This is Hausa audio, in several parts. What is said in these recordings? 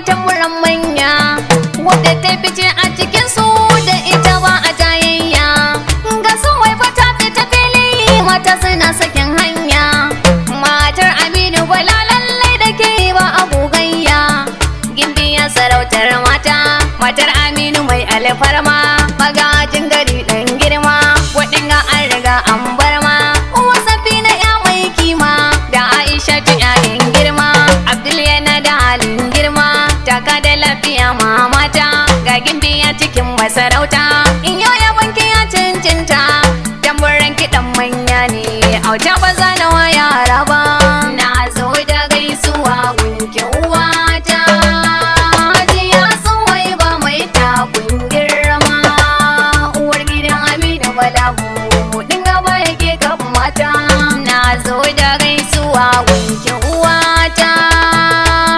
tamburan manya wadda ta fice a cikin su da ita ba a jayayya. Ga su wai fata fita fili mata suna sakin hanya. Matar Aminu Bala lallai da ke ba a gogayya. Gimbiya sarautar mata, matar Aminu mai alfarma, magajin gari ɗan girma, waɗanda an riga an bar ma. Wasafi na ya mai kima da Aisha ta yayin girma. Abdul yana da halin girma, taka da lafiya mamata, ga gimbiya cikin masarauta. In yau ya banki ya cancanta, tamburan kiɗan manya ne, auta ba za na wa yara ba. Na zo da gaisuwa gunki uwata, hajiya Suwai ba mai takun girma, uwar gidan Aminu Balagu, dinga ba yake kan mata. Na zo da gaisuwa gunki uwata,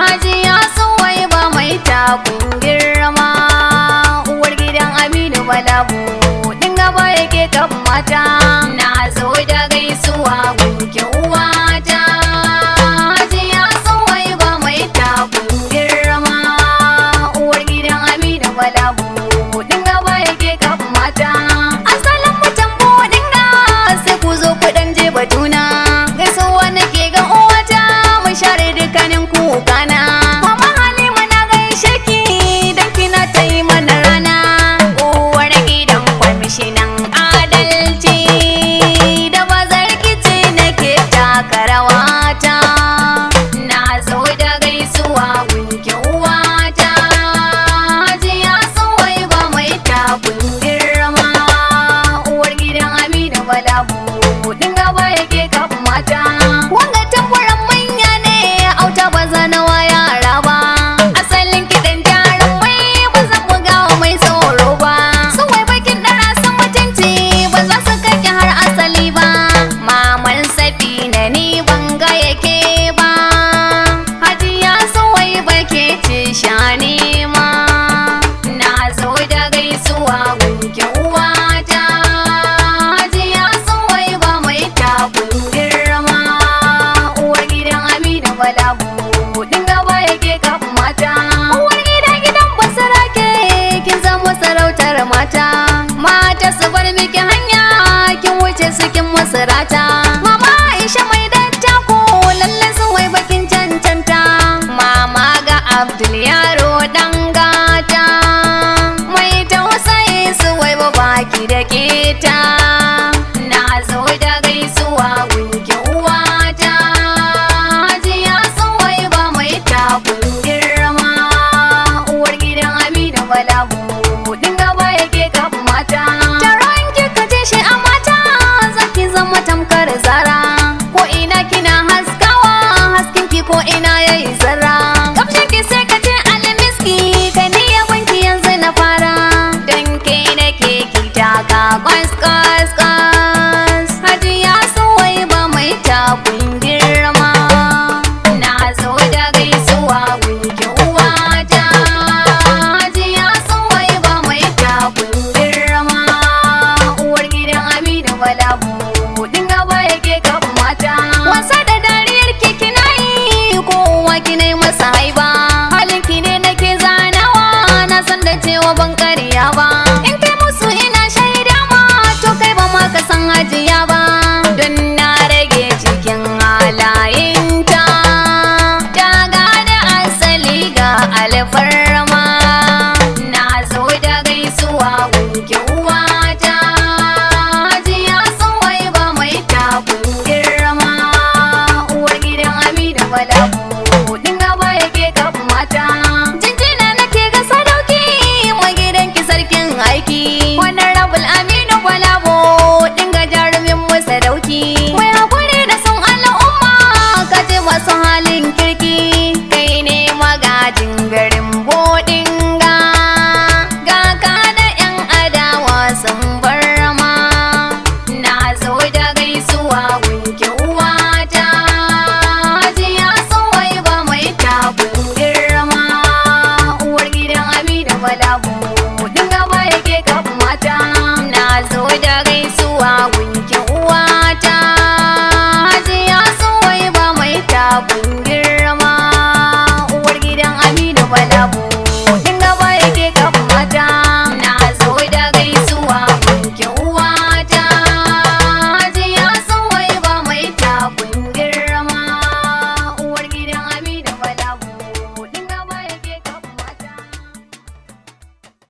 hajiya Suwai ba mai takun girma, uwar gidan Aminu Balagu, dinga ba yake kan mata. Na zo da gaisuwa gunki uwata, hajiya Suwai ba mai takun girma, uwar gidan Aminu Balagu, dinga ba yake kan mata. Asalin mutan bodinga sai ku zo ku dan je batuna, gaisuwa nake ga uwata mun share dukkanin kukana. Mama Halima na gaishe ki dan kina ta yi mana rana, uwar gidan kwamishinan adalci da bazar kici nake taka rawata. Na zo da gaisuwa gunki uwata, hajiya Suwai ba mai takun girma, uwar gidan Aminu Balagu, dinga ba yake kan mata. Wanga tamburan manya ne, auta ba za na wa yara ba. Asalin kiɗan jarumai ba zan buga wa mai tsoro ba. Suwai bakin ɗara sun mutunci ba za su kake har asali ba. Maman Safina ni ban ga yake ba, hajiya Suwai ba ke ce shani ma. Na zo da gaisuwa gunki uwata, hajiya Suwai ba mai takun girma, uwar gidan Aminu Balagu, dinga ba yake kan mata. Uwar gidan basarake kin zama sarautar mata, mata su bar miki hanya kin wuce su kin masarata. Mama Aisha mai dattako lalle Suwai bakin cancanta, mama ga Abdul yaro dan gata, mai tausayi Suwai ba baki da keta. Na zo da gaisuwa gunki uwata, hajiya Suwai ba mai takun girma, uwar gidan Aminu Balagu, dinga ba yake kan mata. Taron kika je shi a mata, zaki zama tamkar zara, ko ina kina haskawa, haskinki ko ina yayi zarra. Kamshinki sai ka ce almiski, kai ni yabanki yanzu na fara, dan ke nake ki taka kwas kwas kwas, hajiya Suwai ba mai takun girma. Na zo da gaisuwa gunki uwata, hajiya Suwai ba mai takun girma, uwar gidan Aminu Balagu, dinga ba yake kan mata. Wasa da dariyar ki kina yi, kowa kina yi masa haiba, halinki ne nake zanawa, na san da cewa ban karya ba. In kai musu ina shaida ma, to kai ba ma ka san hajiya ba, don na rage cikin halayenta, ta gada asali ga alfarma. Na zo da gaisuwa gunki uwata, hajiya Suwai ba mai takun girma, uwar gidan Aminu Balagu, dinga ba yake kan mata. Jinjina nake ga sadauki, mai gidanki sarkin aiki, wannan rabul Aminu Balagu, dinga jarumin mu sadauki, mai hakuri da son al'umma, ka ce masu halin kirki, kai ne magajin garin bodinga, ga ka da 'yan adawa sun bar ma. Na zo da gaisuwa